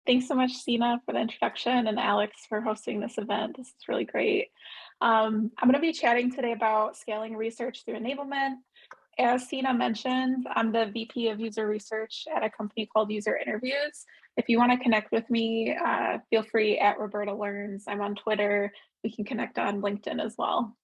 Thanks so much, Sina, for the introduction, and Alex for hosting this event. This is really great. I'm going to be chatting today about scaling research through enablement. As Sina mentioned, I'm the VP of User Research at a company called User Interviews. If you want to connect with me, feel free at Roberta Learns. I'm on Twitter. We can connect on LinkedIn as well.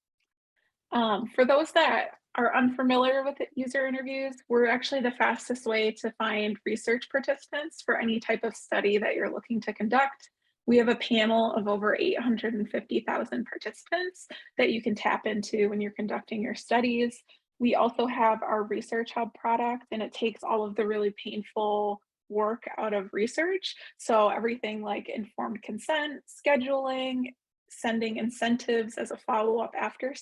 For those that are unfamiliar with user interviews, we're actually the fastest way to find research participants for any type of study that you're looking to conduct. We have a panel of over 850,000 participants that you can tap into when you're conducting your studies. We also have our Research Hub product, and it takes all of the really painful work out of research. So everything like informed consent, scheduling, sending incentives as a follow-up after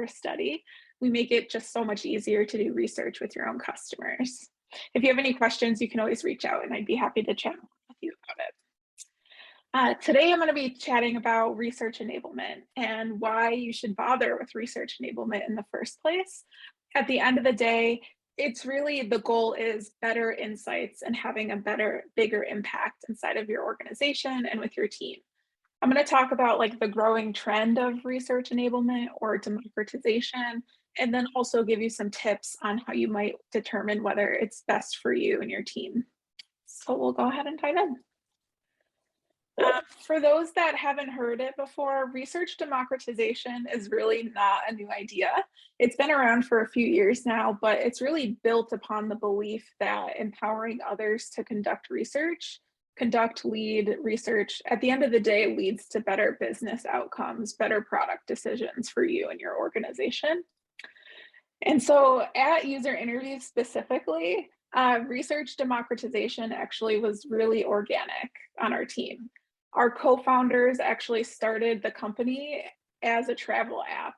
a study, we make it just so much easier to do research with your own customers. If you have any questions, you can always reach out and I'd be happy to chat with you about it. Today, I'm going to be chatting about research enablement and why you should bother with research enablement in the first place. At the end of the day, it's really the goal is better insights and having a bigger impact inside of your organization and with your team. I'm going to talk about like the growing trend of research enablement or democratization, and then also give you some tips on how you might determine whether it's best for you and your team. So we'll go ahead and dive in. For those that haven't heard it before, research democratization is really not a new idea. It's been around for a few years now, but it's really built upon the belief that empowering others to lead research, at the end of the day, leads to better business outcomes, better product decisions for you and your organization. And so at User Interviews specifically, research democratization actually was really organic on our team. Our co-founders actually started the company as a travel app,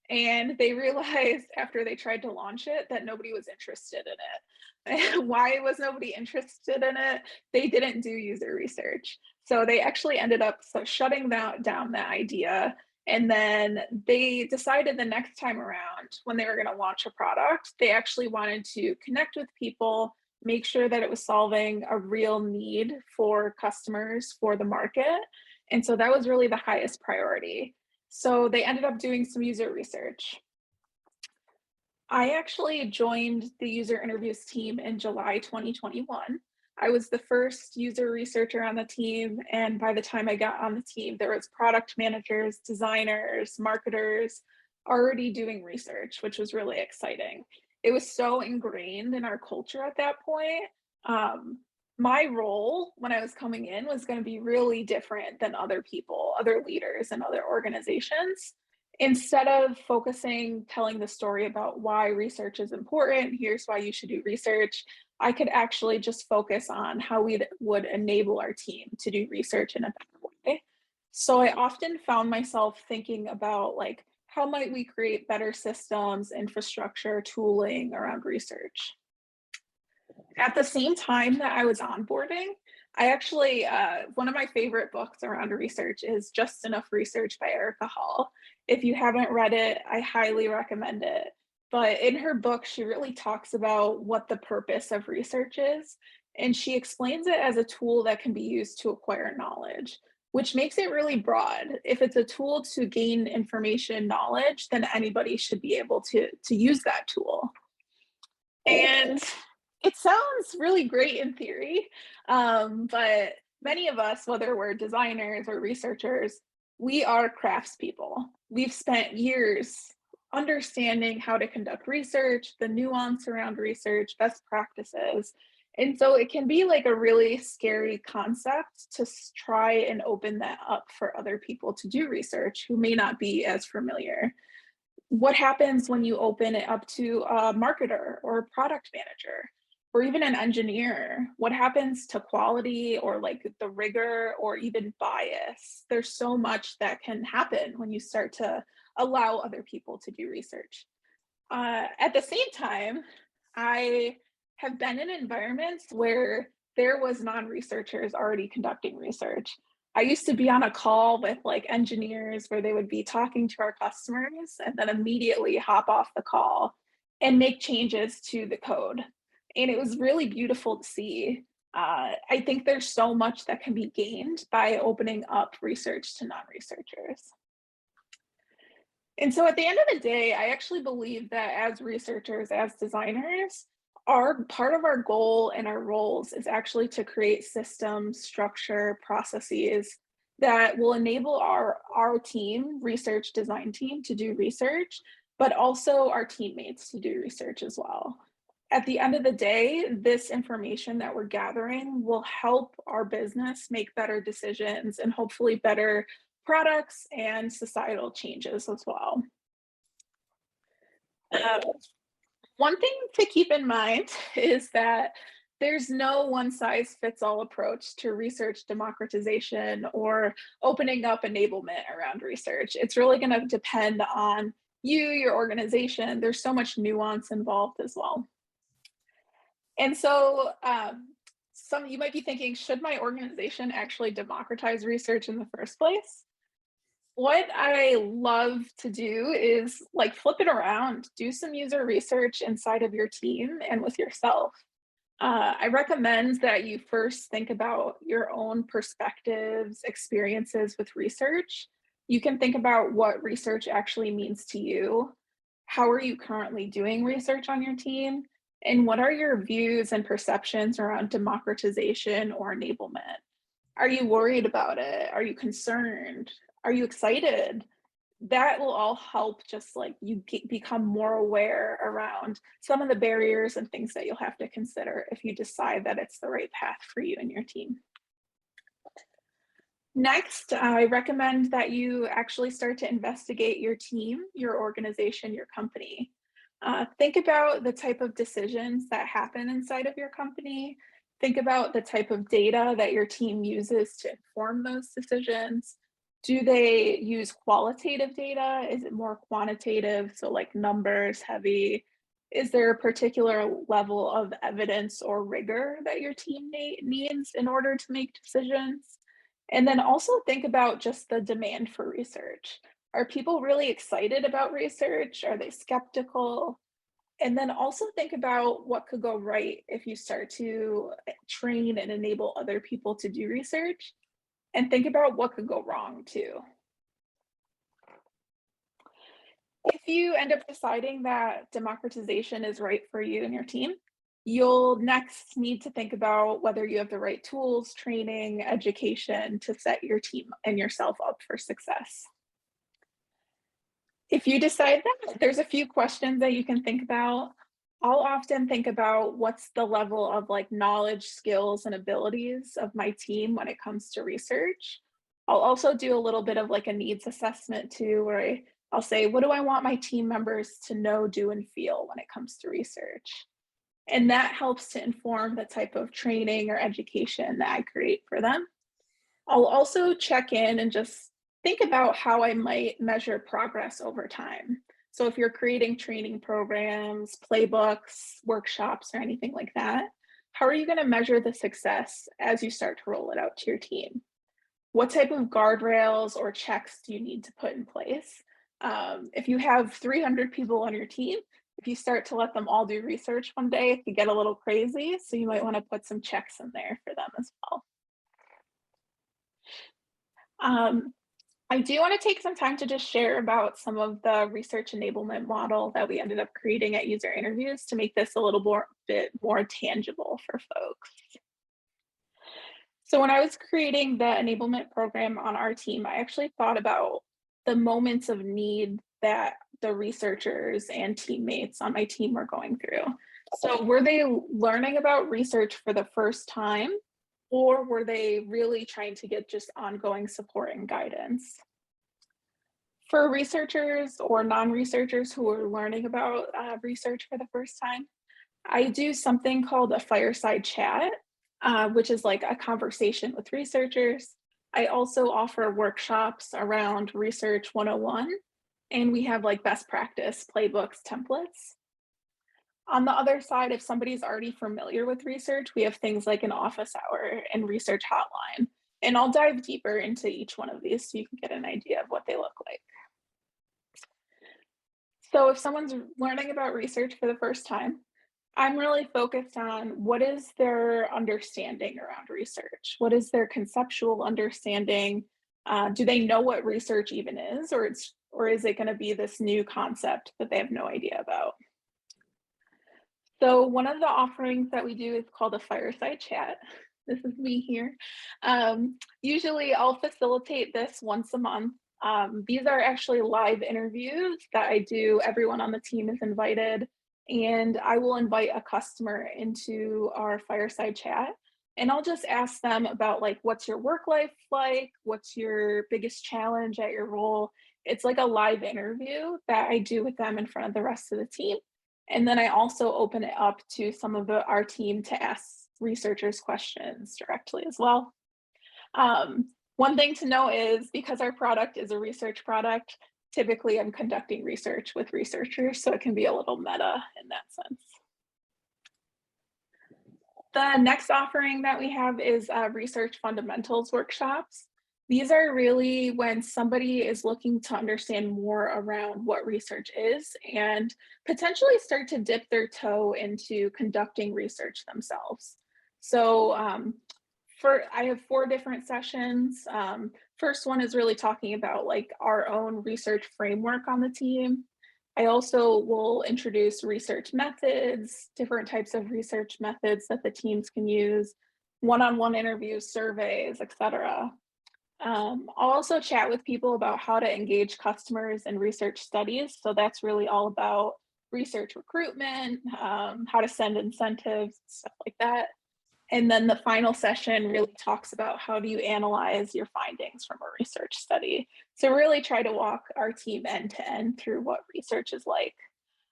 and they realized after they tried to launch it that nobody was interested in it. And why was nobody interested in it? They didn't do user research. So they actually ended up shutting down that idea. And then they decided the next time around when they were going to launch a product, they actually wanted to connect with people, make sure that it was solving a real need for customers for the market. And so that was really the highest priority. So they ended up doing some user research. I actually joined the user interviews team in July 2021. I was the first user researcher on the team, and by the time I got on the team, there was product managers, designers, marketers already doing research, which was really exciting. It was so ingrained in our culture at that point. My role when I was coming in was going to be really different than other people, other leaders, and other organizations. Instead of telling the story about why research is important, here's why you should do research, I could actually just focus on how we would enable our team to do research in a better way. So I often found myself thinking about like, how might we create better systems, infrastructure, tooling around research? At the same time that I was onboarding, I actually, one of my favorite books around research is Just Enough Research by Erica Hall. If you haven't read it, I highly recommend it. But in her book, she really talks about what the purpose of research is. And she explains it as a tool that can be used to acquire knowledge, which makes it really broad. If it's a tool to gain information, knowledge, then anybody should be able to use that tool. And it sounds really great in theory, but many of us, whether we're designers or researchers, we are craftspeople. We've spent years understanding how to conduct research, the nuance around research, best practices. And so it can be like a really scary concept to try and open that up for other people to do research who may not be as familiar. What happens when you open it up to a marketer or a product manager or even an engineer? What happens to quality or like the rigor or even bias? There's so much that can happen when you start to allow other people to do research. At the same time, I have been in environments where there was non-researchers already conducting research. I used to be on a call with like engineers where they would be talking to our customers and then immediately hop off the call and make changes to the code. And it was really beautiful to see. I think there's so much that can be gained by opening up research to non-researchers. And so at the end of the day, I actually believe that as researchers, as designers, our part of our goal and our roles is actually to create systems, structure, processes that will enable our team, research design team, to do research, but also our teammates to do research as well. At the end of the day, this information that we're gathering will help our business make better decisions and hopefully better products and societal changes as well. Um, One thing to keep in mind is that there's no one size fits all approach to research democratization or opening up enablement around research. It's really going to depend on you, your organization. There's so much nuance involved as well. And so some you might be thinking, should my organization actually democratize research in the first place? What I love to do is like flip it around, do some user research inside of your team and with yourself. I recommend that you first think about your own perspectives, experiences with research. You can think about what research actually means to you. How are you currently doing research on your team? And what are your views and perceptions around democratization or enablement? Are you worried about it? Are you concerned? Are you excited? That will all help just like you become more aware around some of the barriers and things that you'll have to consider if you decide that it's the right path for you and your team. Next, I recommend that you actually start to investigate your team, your organization, your company. Think about the type of decisions that happen inside of your company. Think about the type of data that your team uses to inform those decisions. Do they use qualitative data? Is it more quantitative? So, like numbers heavy? Is there a particular level of evidence or rigor that your team needs in order to make decisions? And then also think about just the demand for research. Are people really excited about research? Are they skeptical? And then also think about what could go right if you start to train and enable other people to do research. And think about what could go wrong too. If you end up deciding that democratization is right for you and your team, you'll next need to think about whether you have the right tools, training, education to set your team and yourself up for success. If you decide that, there's a few questions that you can think about. I'll often think about what's the level of like knowledge, skills, and abilities of my team when it comes to research. I'll also do a little bit of like a needs assessment too, where I'll say, what do I want my team members to know, do, and feel when it comes to research? And that helps to inform the type of training or education that I create for them. I'll also check in and just think about how I might measure progress over time. So if you're creating training programs, playbooks, workshops, or anything like that, how are you going to measure the success as you start to roll it out to your team? What type of guardrails or checks do you need to put in place? If you have 300 people on your team, if you start to let them all do research one day, it could get a little crazy. So you might want to put some checks in there for them as well. I do want to take some time to just share about some of the research enablement model that we ended up creating at user interviews to make this a little bit more tangible for folks. So when I was creating the enablement program on our team, I actually thought about the moments of need that the researchers and teammates on my team were going through. So were they learning about research for the first time, or were they really trying to get just ongoing support and guidance? For researchers or non-researchers who are learning about research for the first time, I do something called a fireside chat, which is like a conversation with researchers. I also offer workshops around Research 101, and we have like best practice playbooks, templates. On the other side, if somebody's already familiar with research, we have things like an office hour and research hotline. And I'll dive deeper into each one of these so you can get an idea of what they look like. So if someone's learning about research for the first time, I'm really focused on what is their understanding around research? What is their conceptual understanding? Do they know what research even is, or is it going to be this new concept that they have no idea about? So one of the offerings that we do is called a fireside chat. This is me here. Usually I'll facilitate this once a month. These are actually live interviews that I do. Everyone on the team is invited, and I will invite a customer into our fireside chat. And I'll just ask them about like, what's your work life like? What's your biggest challenge at your role? It's like a live interview that I do with them in front of the rest of the team. And then I also open it up to some of our team to ask researchers questions directly as well. One thing to know is because our product is a research product, typically I'm conducting research with researchers, so it can be a little meta in that sense. The next offering that we have is research fundamentals workshops. These are really when somebody is looking to understand more around what research is and potentially start to dip their toe into conducting research themselves. So I have 4 different sessions. First one is really talking about like our own research framework on the team. I also will introduce research methods, different types of research methods that the teams can use, one-on-one interviews, surveys, etc. I'll also chat with people about how to engage customers in research studies. So that's really all about research recruitment, how to send incentives, stuff like that. And then the final session really talks about how do you analyze your findings from a research study. So really try to walk our team end to end through what research is like.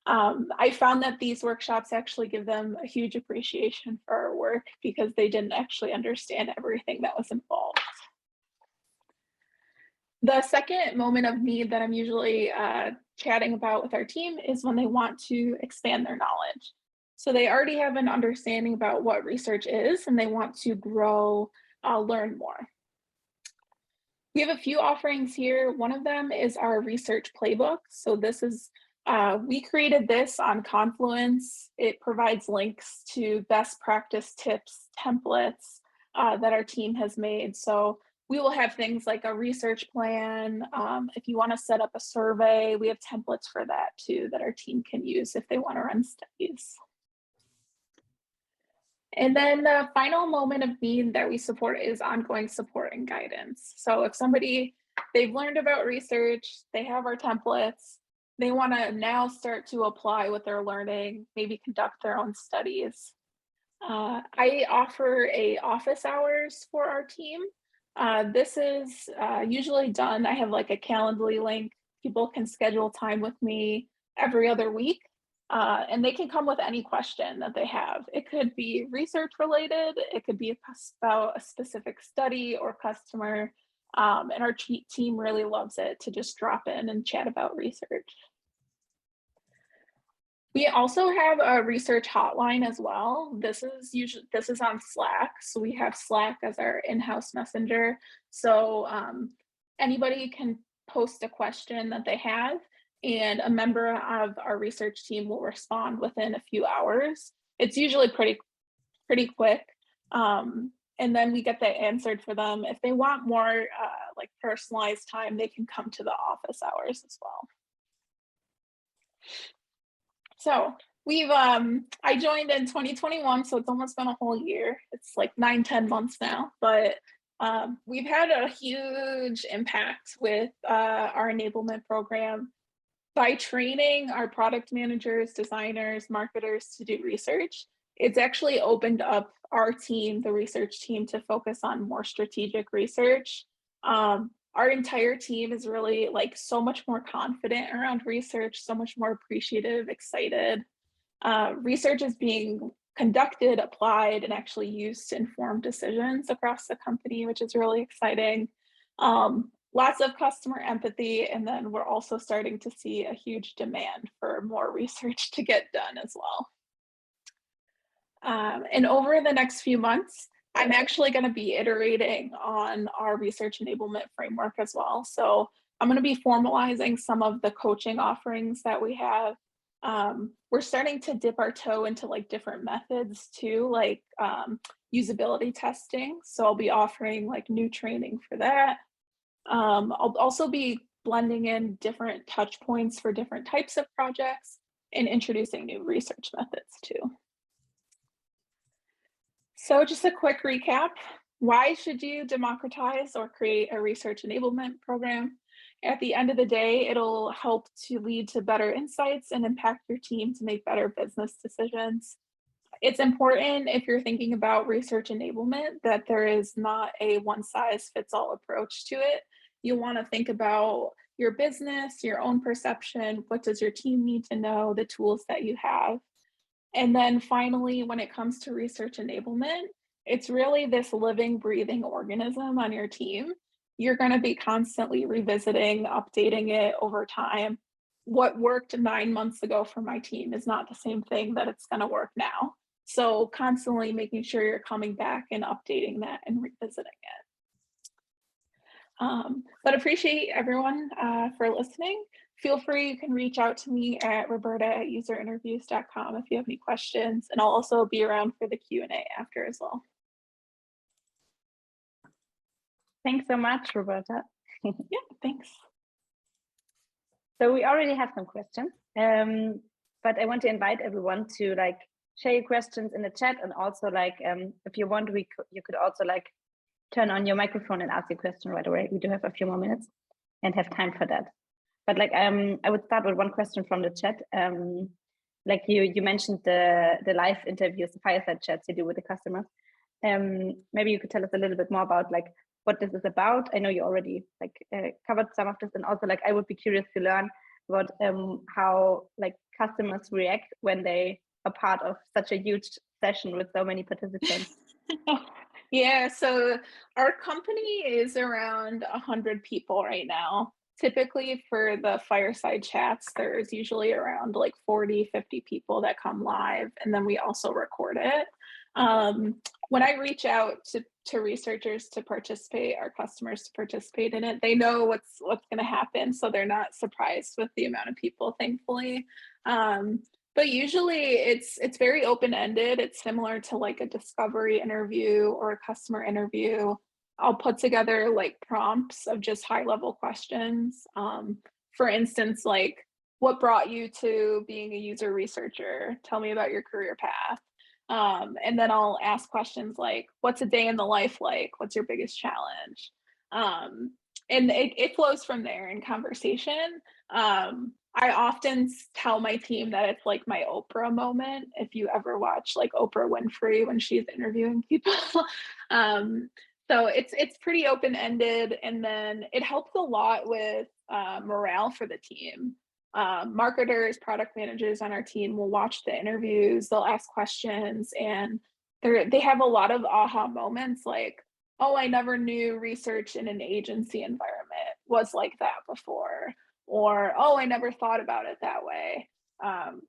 I found that these workshops actually give them a huge appreciation for our work because they didn't actually understand everything that was involved. The second moment of need that I'm usually chatting about with our team is when they want to expand their knowledge. So they already have an understanding about what research is and they want to grow, learn more. We have a few offerings here. One of them is our research playbook. So this is, we created this on Confluence. It provides links to best practice tips, templates that our team has made. So we will have things like a research plan. If you want to set up a survey, we have templates for that too that our team can use if they want to run studies. And then the final moment of need that we support is ongoing support and guidance. So if they've learned about research, they have our templates, they want to now start to apply what they're learning, maybe conduct their own studies. I offer office hours for our team. This is usually done. I have like a Calendly link. People can schedule time with me every other week. And they can come with any question that they have. It could be research related, it could be about a specific study or customer. And our team really loves it to just drop in and chat about research. We also have a research hotline as well. This is on Slack. So we have Slack as our in-house messenger. So anybody can post a question that they have and a member of our research team will respond within a few hours. It's usually pretty quick. And then we get that answered for them. If they want more like personalized time, they can come to the office hours as well. So I joined in 2021, so it's almost been a whole year. It's like 9-10 months now, but we've had a huge impact with our enablement program. By training our product managers, designers, marketers to do research, it's actually opened up our team, the research team, to focus on more strategic research. Our entire team is really like so much more confident around research, so much more appreciative, excited. Research is being conducted, applied, and actually used to inform decisions across the company, which is really exciting. Lots of customer empathy, and then we're also starting to see a huge demand for more research to get done as well. And over the next few months, I'm actually going to be iterating on our research enablement framework as well. So I'm going to be formalizing some of the coaching offerings that we have. We're starting to dip our toe into like different methods too, like usability testing. So I'll be offering like new training for that. I'll also be blending in different touch points for different types of projects and introducing new research methods too. So just a quick recap. Why should you democratize or create a research enablement program? At the end of the day, it'll help to lead to better insights and impact your team to make better business decisions. It's important if you're thinking about research enablement that there is not a one size fits all approach to it. You want to think about your business, your own perception, what does your team need to know, the tools that you have. And then finally, when it comes to research enablement, it's really this living, breathing organism on your team. You're going to be constantly revisiting, updating it over time. What worked 9 months ago for my team is not the same thing that it's going to work now. So constantly making sure you're coming back and updating that and revisiting it. But appreciate everyone for listening. Feel free, you can reach out to me at roberta@userinterviews.com if you have any questions, and I'll also be around for the Q&A after as well. Thanks so much, Roberta. Yeah, thanks. So we already have some questions, but I want to invite everyone to like share your questions in the chat, and also like if you want, you could also like turn on your microphone and ask your question right away. We do have a few more minutes and have time for that. But like I would start with one question from the chat. Like you mentioned the live interviews, the fireside chats you do with the customers. Maybe you could tell us a little bit more about like what this is about. I know you already like covered some of this, and also like I would be curious to learn about how like customers react when they are part of such a huge session with so many participants. Yeah, so our company is around 100 people right now. Typically for the fireside chats, there's usually around like 40, 50 people that come live, and then we also record it. When I reach out to researchers to participate, our customers to participate in it, they know what's going to happen, so they're not surprised with the amount of people, thankfully. But usually it's very open-ended. It's similar to like a discovery interview or a customer interview. I'll put together like prompts of just high-level questions. For instance, like, what brought you to being a user researcher? Tell me about your career path. And then I'll ask questions like, what's a day in the life like? What's your biggest challenge? And it flows from there in conversation. I often tell my team that it's like my Oprah moment. If you ever watch like Oprah Winfrey when she's interviewing people. So it's pretty open-ended, and then it helps a lot with morale for the team. Marketers, product managers on our team will watch the interviews, they'll ask questions, and they have a lot of aha moments like, oh, I never knew research in an agency environment was like that before, or oh, I never thought about it that way.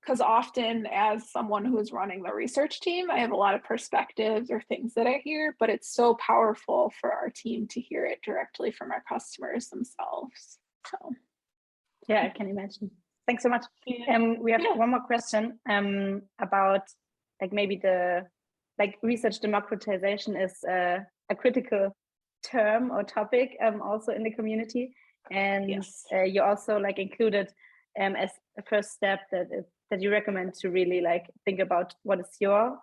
Because often as someone who's running the research team, I have a lot of perspectives or things that I hear, but it's so powerful for our team to hear it directly from our customers themselves. So yeah, I can imagine. Thanks so much. We have one more question about like maybe the like research democratization is a critical term or topic also in the community, and yes. You also like included as a first step that you recommend to really like think about what is your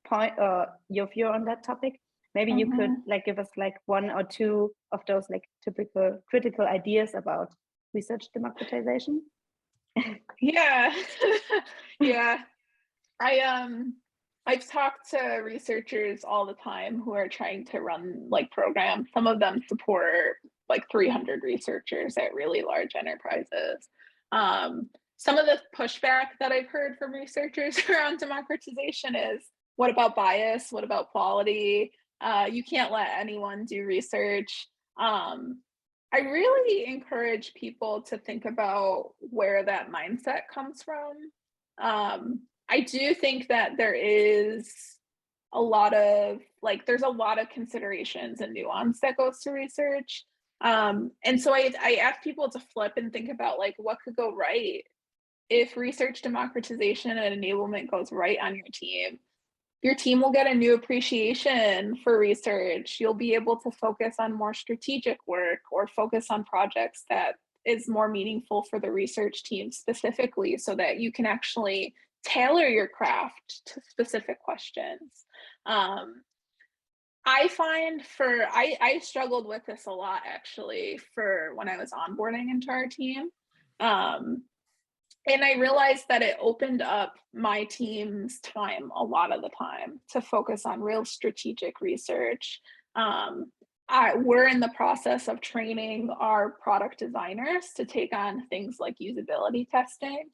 point or your view on that topic. Maybe you could like give us like one or two of those like typical critical ideas about research democratization. Yeah. Yeah. I've talked to researchers all the time who are trying to run like programs. Some of them support like 300 researchers at really large enterprises. Some of the pushback that I've heard from researchers around democratization is, what about bias? What about quality? You can't let anyone do research. I really encourage people to think about where that mindset comes from. I do think that there is a lot of there's a lot of considerations and nuance that goes to research. And so I ask people to flip and think about like what could go right. if research democratization and enablement goes right on your team will get a new appreciation for research. You'll be able to focus on more strategic work or focus on projects that is more meaningful for the research team specifically, so that you can actually tailor your craft to specific questions. I find I struggled with this a lot actually for when I was onboarding into our team. And I realized that it opened up my team's time a lot of the time to focus on real strategic research. We're in the process of training our product designers to take on things like usability testing.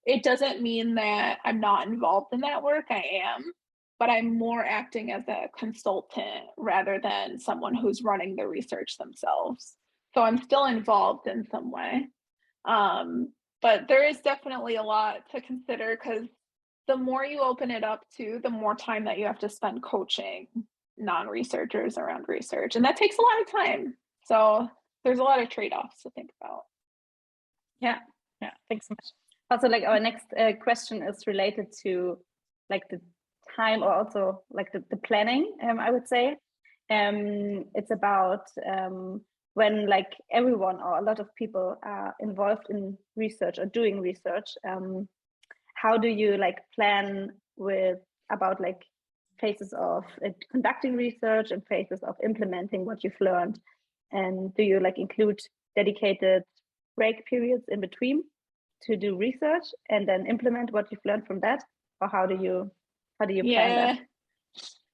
It doesn't mean that I'm not involved in that work, I am, but I'm more acting as a consultant rather than someone who's running the research themselves. So I'm still involved in some way. But there is definitely a lot to consider, because the more you open it up to, the more time that you have to spend coaching non-researchers around research. And that takes a lot of time. So there's a lot of trade-offs to think about. Yeah, thanks so much. Also, like our next question is related to like the time, or also like the planning, I would say. It's about when like everyone or a lot of people are involved in research or doing research, how do you like plan with about like phases of conducting research and phases of implementing what you've learned? And do you like include dedicated break periods in between to do research and then implement what you've learned from that? Or how do you plan that?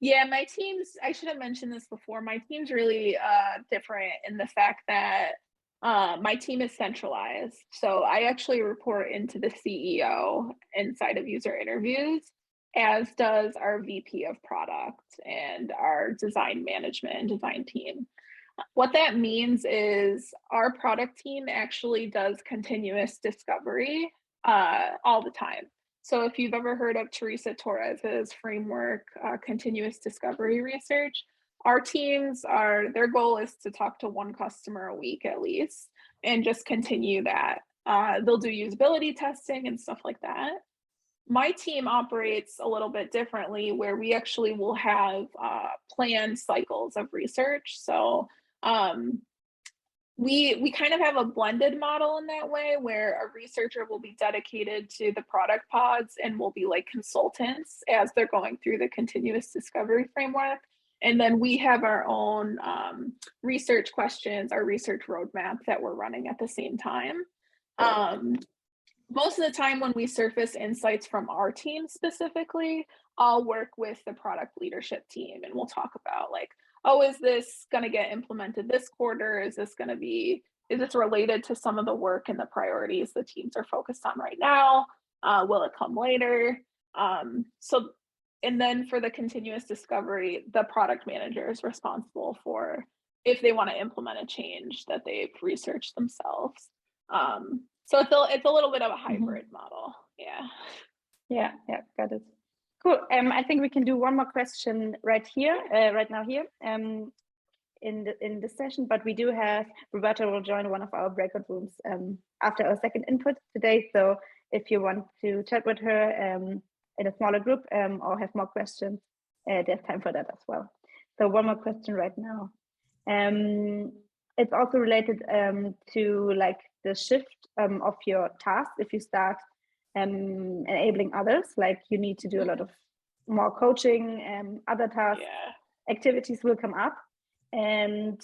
Yeah, my teams, I should have mentioned this before, my team's really different in the fact that my team is centralized. So I actually report into the CEO inside of user interviews, as does our VP of product and our design management and design team. What that means is our product team actually does continuous discovery all the time. So if you've ever heard of Teresa Torres's framework, continuous discovery research, our teams their goal is to talk to one customer a week at least, and just continue that. They'll do usability testing and stuff like that. My team operates a little bit differently, where we actually will have planned cycles of research. So we kind of have a blended model in that way, where a researcher will be dedicated to the product pods and will be like consultants as they're going through the continuous discovery framework. And then we have our own research questions, our research roadmap that we're running at the same time. Most of the time when we surface insights from our team specifically, I'll work with the product leadership team and we'll talk about like, oh, is this going to get implemented this quarter? Is this related to some of the work and the priorities the teams are focused on right now? Will it come later? And then for the continuous discovery, the product manager is responsible for if they want to implement a change that they've researched themselves. So it's a little bit of a hybrid model. Yeah, got it. Cool. I think we can do one more question right now here in the session, but we do have Roberta will join one of our breakout rooms after our second input today. So if you want to chat with her in a smaller group or have more questions, there's time for that as well. So one more question right now. It's also related to like the shift of your task. If you start enabling others, like you need to do a lot of more coaching and other tasks, activities will come up. And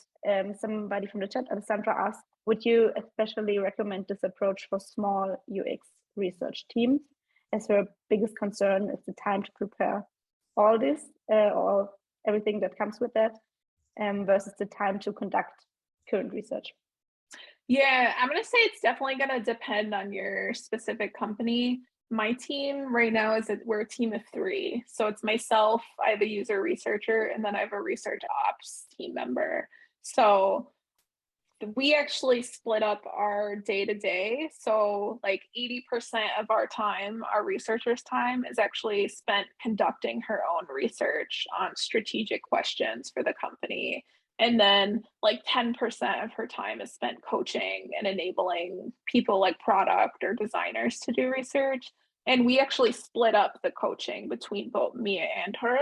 somebody from the chat, Alessandra, asked, would you especially recommend this approach for small UX research teams, as her biggest concern is the time to prepare all this or everything that comes with that versus the time to conduct current research? Yeah, I'm going to say it's definitely going to depend on your specific company. My team right now we're a team of 3. So it's myself, I have a user researcher, and then I have a research ops team member. So we actually split up our day-to-day. So like 80% of our time, our researchers' time, is actually spent conducting her own research on strategic questions for the company. And then like 10% of her time is spent coaching and enabling people like product or designers to do research. And we actually split up the coaching between both me and her.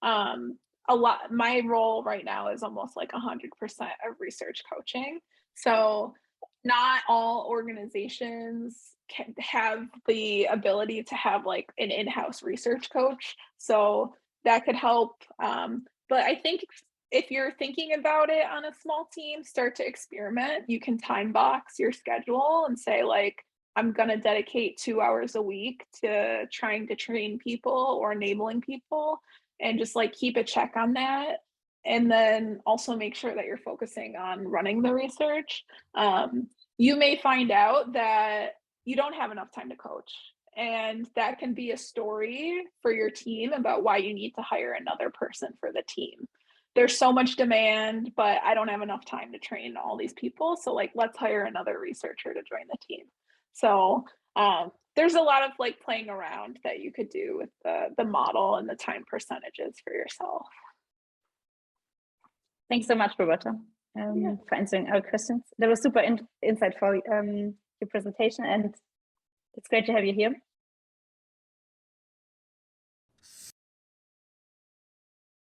My role right now is almost like 100% of research coaching. So not all organizations can have the ability to have like an in-house research coach. So that could help. But I think if you're thinking about it on a small team, start to experiment. You can time box your schedule and say like, I'm going to dedicate 2 hours a week to trying to train people or enabling people, and just like keep a check on that. And then also make sure that you're focusing on running the research. You may find out that you don't have enough time to coach, and that can be a story for your team about why you need to hire another person for the team. There's so much demand, but I don't have enough time to train all these people. So like, let's hire another researcher to join the team. So there's a lot of like playing around that you could do with the model and the time percentages for yourself. Thanks so much, Roberta, for answering our questions. That was super insightful, your presentation, and it's great to have you here.